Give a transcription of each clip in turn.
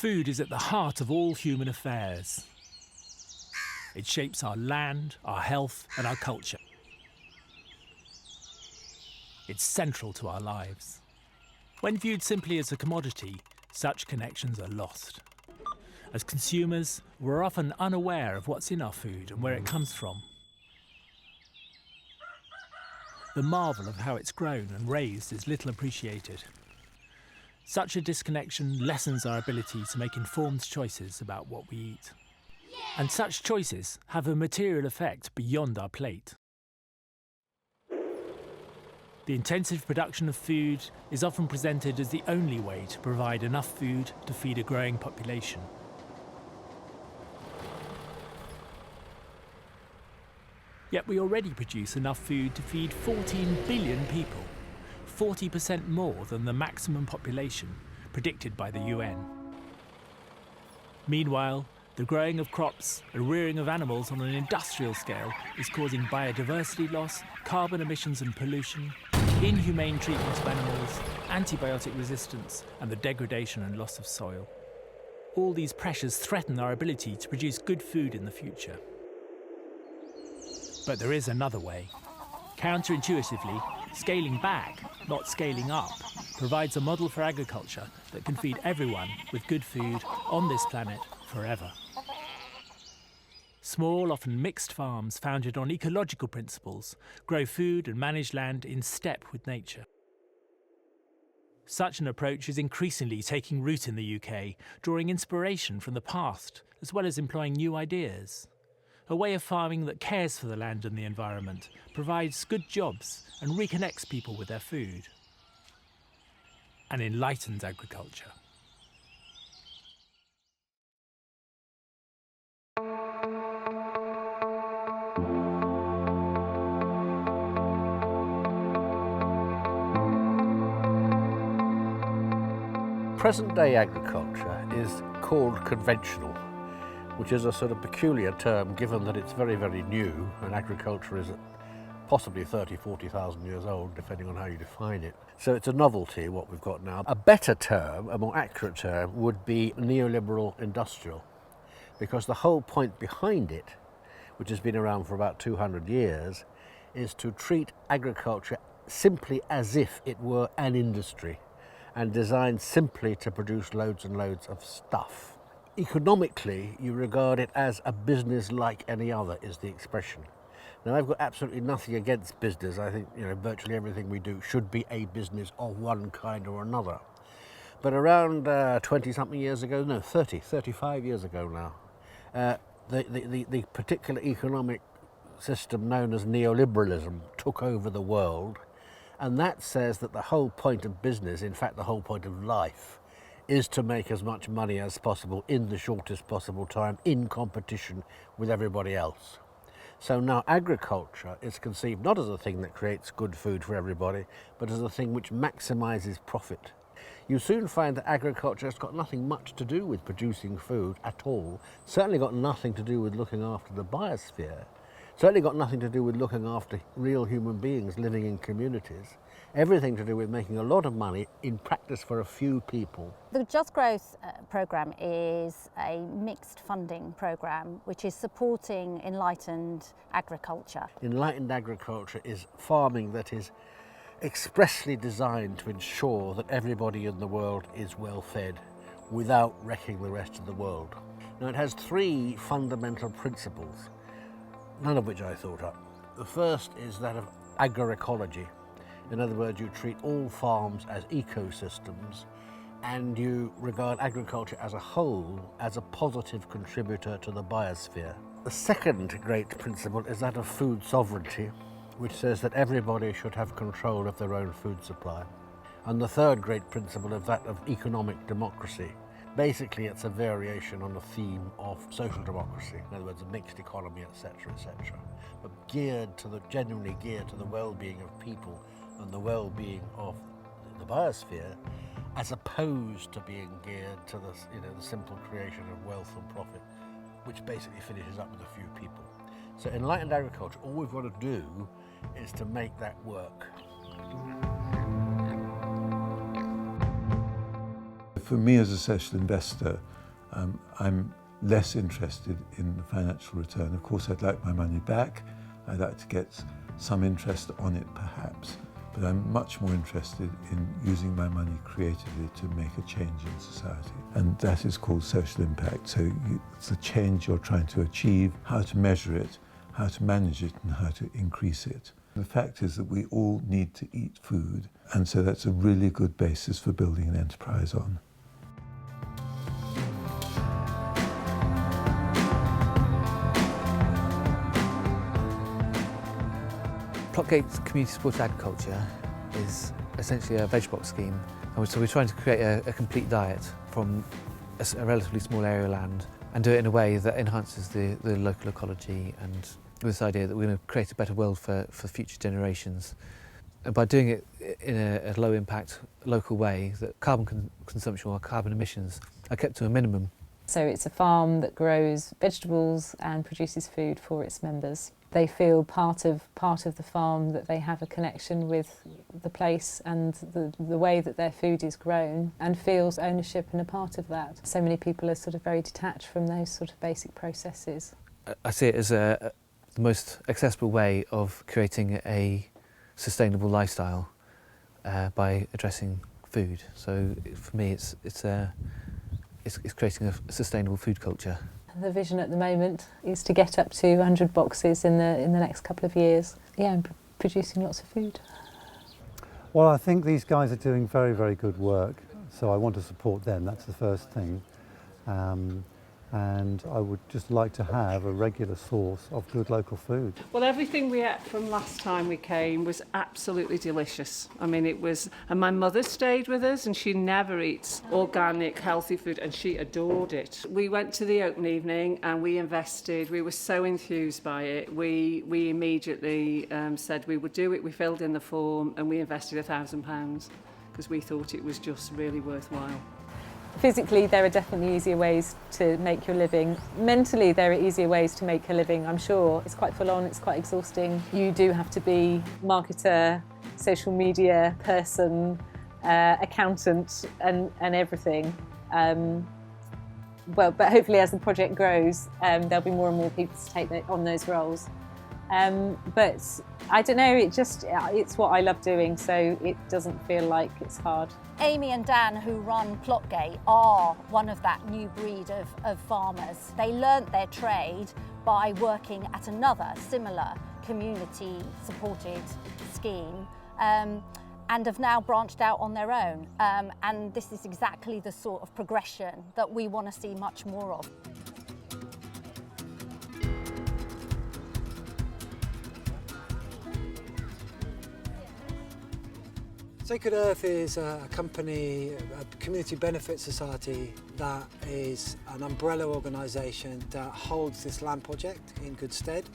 Food is at the heart of all human affairs. It shapes our land, our health, and our culture. It's central to our lives. When viewed simply as a commodity, such connections are lost. As consumers, we're often unaware of what's in our food and where it comes from. The marvel of how it's grown and raised is little appreciated. Such a disconnection lessens our ability to make informed choices about what we eat. And such choices have a material effect beyond our plate. The intensive production of food is often presented as the only way to provide enough food to feed a growing population. Yet we already produce enough food to feed 14 billion people, 40% more than the maximum population predicted by the UN. Meanwhile, the growing of crops and rearing of animals on an industrial scale is causing biodiversity loss, carbon emissions and pollution, inhumane treatment of animals, antibiotic resistance, and the degradation and loss of soil. All these pressures threaten our ability to produce good food in the future. But there is another way. Counterintuitively, scaling back, not scaling up, provides a model for agriculture that can feed everyone with good food on this planet forever. Small, often mixed farms founded on ecological principles grow food and manage land in step with nature. Such an approach is increasingly taking root in the UK, drawing inspiration from the past, as well as employing new ideas. A way of farming that cares for the land and the environment, provides good jobs and reconnects people with their food. An enlightened agriculture. Present-day agriculture is called conventional, which is a sort of peculiar term given that it's very, very new, and agriculture is possibly 30, 40,000 years old, depending on how you define it. So it's a novelty, what we've got now. A better term, a more accurate term, would be neoliberal industrial, because the whole point behind it, which has been around for about 200 years, is to treat agriculture simply as if it were an industry and designed simply to produce loads and loads of stuff. Economically, you regard it as a business like any other, is the expression. Now, I've got absolutely nothing against business. I think, virtually everything we do should be a business of one kind or another. But around 20-something years ago, no, 35 years ago now, the particular economic system known as neoliberalism took over the world, and that says that the whole point of business, in fact the whole point of life, is to make as much money as possible in the shortest possible time in competition with everybody else. So now agriculture is conceived not as a thing that creates good food for everybody, but as a thing which maximizes profit. You soon find that agriculture has got nothing much to do with producing food at all, certainly got nothing to do with looking after the biosphere, certainly got nothing to do with looking after real human beings living in communities, everything to do with making a lot of money in practice for a few people. The Just Growth programme is a mixed funding programme which is supporting enlightened agriculture. Enlightened agriculture is farming that is expressly designed to ensure that everybody in the world is well fed without wrecking the rest of the world. Now, it has three fundamental principles, none of which I thought up. The first is that of agroecology. In other words, you treat all farms as ecosystems and you regard agriculture as a whole as a positive contributor to the biosphere. The second great principle is that of food sovereignty, which says that everybody should have control of their own food supply. And the third great principle is that of economic democracy. Basically, it's a variation on the theme of social democracy, in other words, a mixed economy, etc., etc., but genuinely geared to the well-being of people and the well-being of the biosphere, as opposed to being geared to the simple creation of wealth and profit, which basically finishes up with a few people. So enlightened agriculture, all we've got to do is to make that work. For me as a social investor, I'm less interested in the financial return. Of course, I'd like my money back. I'd like to get some interest on it perhaps, but I'm much more interested in using my money creatively to make a change in society. And that is called social impact. So it's the change you're trying to achieve, how to measure it, how to manage it, and how to increase it. The fact is that we all need to eat food, and so that's a really good basis for building an enterprise on. Plotgate's community supported agriculture is essentially a veg box scheme, and so we're trying to create a complete diet from a relatively small area of land and do it in a way that enhances the local ecology, and with this idea that we're going to create a better world for future generations. And by doing it in a low impact local way, that carbon consumption or carbon emissions are kept to a minimum. So it's a farm that grows vegetables and produces food for its members. They feel part of the farm, that they have a connection with the place and the way that their food is grown, and feels ownership and a part of that. So many people are sort of very detached from those sort of basic processes. I see it as the most accessible way of creating a sustainable lifestyle by addressing food. So for me, it's creating a sustainable food culture. The vision at the moment is to get up to 100 boxes in the next couple of years. Yeah, and producing lots of food. Well, I think these guys are doing very, very good work, so I want to support them. That's the first thing. And I would just like to have a regular source of good local food. Well, everything we ate from last time we came was absolutely delicious. I mean, it was, and my mother stayed with us, and she never eats organic, healthy food, and she adored it. We went to the open evening and we invested. We were so enthused by it. We immediately said we would do it. We filled in the form and we invested £1,000 because we thought it was just really worthwhile. Physically, there are definitely easier ways to make your living. Mentally, there are easier ways to make a living, I'm sure. It's quite full on, it's quite exhausting. You do have to be marketer, social media person, accountant and everything. But hopefully as the project grows, there'll be more and more people to take on those roles. But I don't know, it's what I love doing, so it doesn't feel like it's hard. Amy and Dan, who run Plotgate, are one of that new breed of farmers. They learnt their trade by working at another similar community-supported scheme and have now branched out on their own. And this is exactly the sort of progression that we want to see much more of. Sokka Def is a company, a community benefit society that is an umbrella organisation that holds this land project in good stead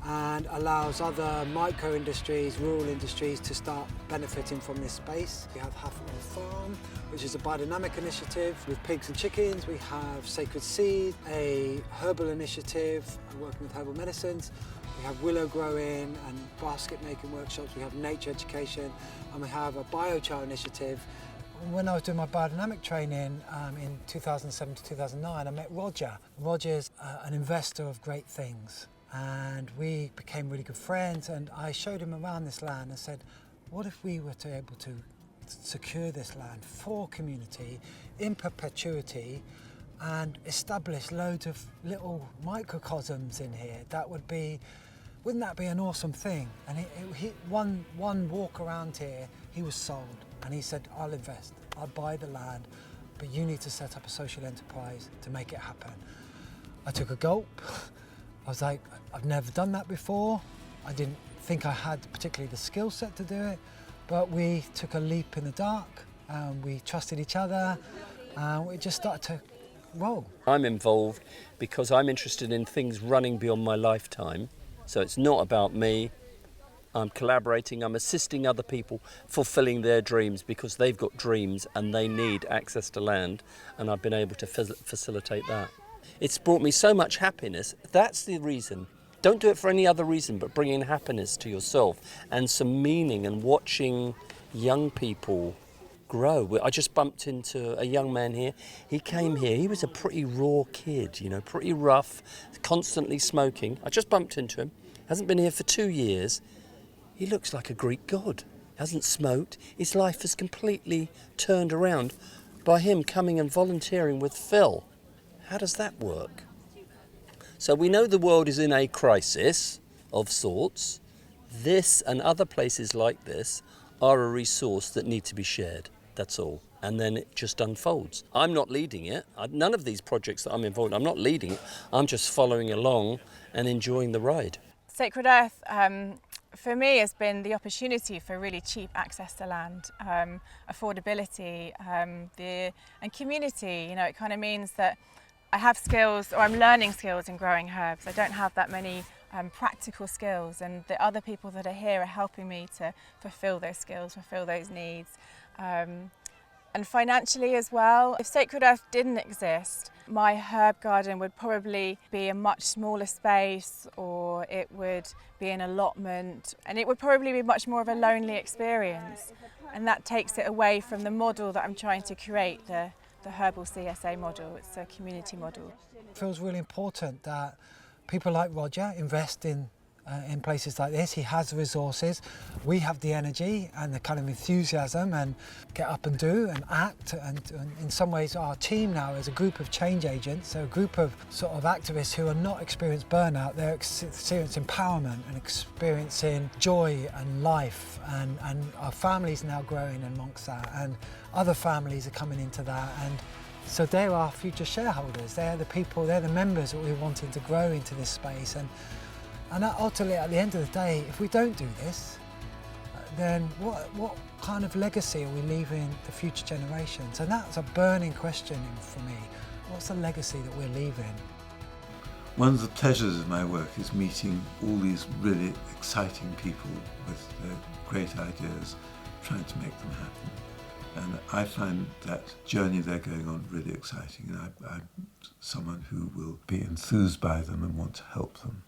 and allows other micro-industries, rural industries to start benefiting from this space. We have Hempen Farm, which is a biodynamic initiative with pigs and chickens. We have Sacred Seed, a herbal initiative working with herbal medicines. We have willow growing and basket making workshops. We have nature education, and we have a biochar initiative. When I was doing my biodynamic training in 2007 to 2009, I met Roger. Roger's an investor of great things, and we became really good friends. And I showed him around this land and said, what if we were to able to secure this land for community in perpetuity and establish loads of little microcosms in here? Wouldn't that be an awesome thing? And one walk around here, he was sold, and he said, I'll invest, I'll buy the land, but you need to set up a social enterprise to make it happen. I took a gulp. I was like, I've never done that before. I didn't think I had particularly the skill set to do it, but we took a leap in the dark, and we trusted each other, and we just started to roll. I'm involved because I'm interested in things running beyond my lifetime. So it's not about me. I'm collaborating, I'm assisting other people fulfilling their dreams because they've got dreams and they need access to land, and I've been able to facilitate that. It's brought me so much happiness. That's the reason. Don't do it for any other reason but bringing happiness to yourself and some meaning, and watching young people grow. I just bumped into a young man here. He came here, he was a pretty raw kid, you know, pretty rough, constantly smoking. I just bumped into him, hasn't been here for 2 years. He looks like a Greek god, hasn't smoked. His life has completely turned around by him coming and volunteering with Phil. How does that work? So we know the world is in a crisis of sorts. This and other places like this are a resource that need to be shared. That's all. And then it just unfolds. I'm not leading it. None of these projects that I'm involved in, I'm not leading it. I'm just following along and enjoying the ride. Sacred Earth, for me, has been the opportunity for really cheap access to land, affordability, and community. You know, it kind of means that I have skills, or I'm learning skills in growing herbs. I don't have that many practical skills, and the other people that are here are helping me to fulfill those skills, fulfill those needs. And financially as well, if Sacred Earth didn't exist, my herb garden would probably be a much smaller space, or it would be an allotment, and it would probably be much more of a lonely experience. And that takes it away from the model that I'm trying to create, the herbal CSA model. It's a community model. It feels really important that people like Roger invest in places like this. He has the resources, we have the energy and the kind of enthusiasm and get up and do and act, and in some ways our team now is a group of change agents, so a group of sort of activists who are not experiencing burnout, they're experiencing empowerment and experiencing joy and life, and our families now growing amongst that, and other families are coming into that, and so they're our future shareholders, they're the people, they're the members that we're wanting to grow into this space. And ultimately, at the end of the day, if we don't do this, then what kind of legacy are we leaving the future generations? And that's a burning question for me. What's the legacy that we're leaving? One of the pleasures of my work is meeting all these really exciting people with their great ideas, trying to make them happen. And I find that journey they're going on really exciting, and I'm someone who will be enthused by them and want to help them.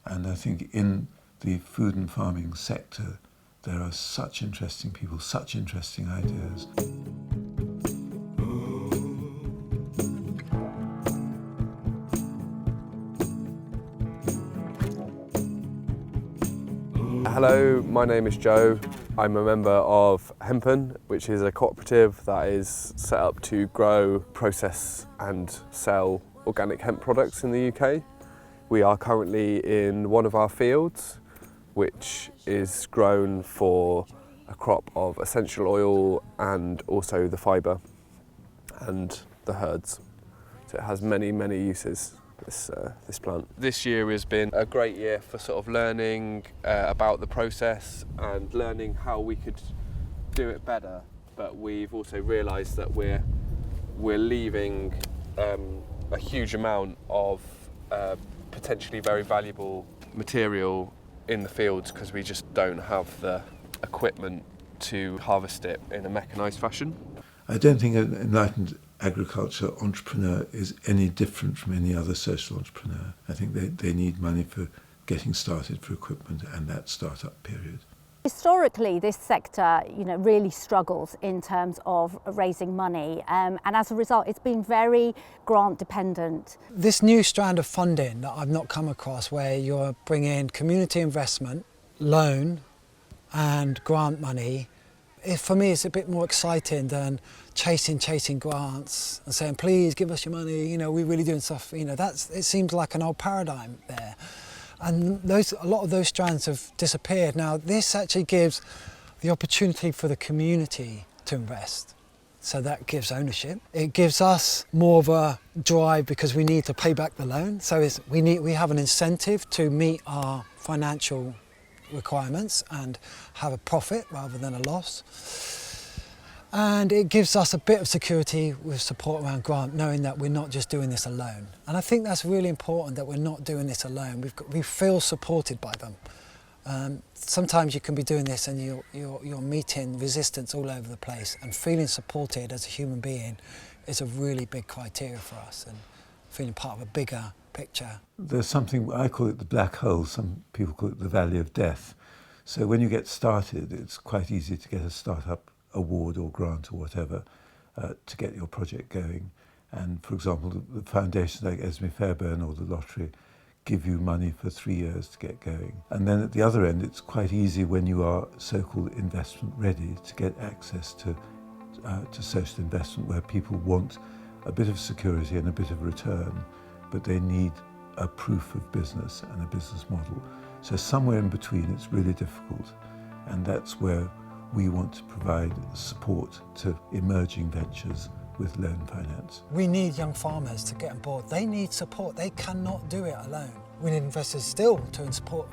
And I think in the food and farming sector, there are such interesting people, such interesting ideas. Hello, my name is Joe. I'm a member of Hempen, which is a cooperative that is set up to grow, process and sell organic hemp products in the UK. We are currently in one of our fields, which is grown for a crop of essential oil and also the fibre and the herds. So it has many, many uses, this plant. This year has been a great year for sort of learning about the process and learning how we could do it better. But we've also realised that we're leaving a huge amount of potentially very valuable material in the fields because we just don't have the equipment to harvest it in a mechanised fashion. I don't think an enlightened agriculture entrepreneur is any different from any other social entrepreneur. I think they need money for getting started, for equipment and that start-up period. Historically, this sector, really struggles in terms of raising money, and as a result, it's been very grant dependent. This new strand of funding that I've not come across, where you're bringing community investment, loan, and grant money, for me, it's a bit more exciting than chasing grants and saying, "Please give us your money." We're really doing stuff. It seems like an old paradigm there. And a lot of those strands have disappeared. Now, this actually gives the opportunity for the community to invest. So that gives ownership. It gives us more of a drive because we need to pay back the loan. So we have an incentive to meet our financial requirements and have a profit rather than a loss. And it gives us a bit of security with support around grant, knowing that we're not just doing this alone. And I think that's really important, that we're not doing this alone. We feel supported by them. Sometimes you can be doing this and you're meeting resistance all over the place, and feeling supported as a human being is a really big criteria for us, and feeling part of a bigger picture. There's something, I call it the black hole, some people call it the valley of death. So when you get started, it's quite easy to get a start-up award or grant or whatever to get your project going. And for example, the foundations like Esme Fairbairn or the lottery give you money for 3 years to get going. And then at the other end, it's quite easy when you are so-called investment ready to get access to social investment, where people want a bit of security and a bit of return, but they need a proof of business and a business model. So somewhere in between, it's really difficult. And that's where we want to provide support to emerging ventures with loan finance. We need young farmers to get on board. They need support. They cannot do it alone. We need investors still to support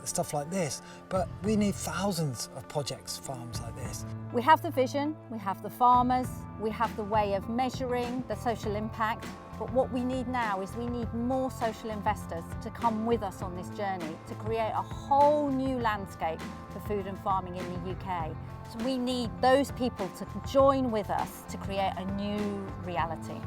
stuff like this, but we need thousands of projects, farms like this. We have the vision, we have the farmers, we have the way of measuring the social impact, but what we need now is we need more social investors to come with us on this journey to create a whole new landscape for food and farming in the UK. So we need those people to join with us to create a new reality.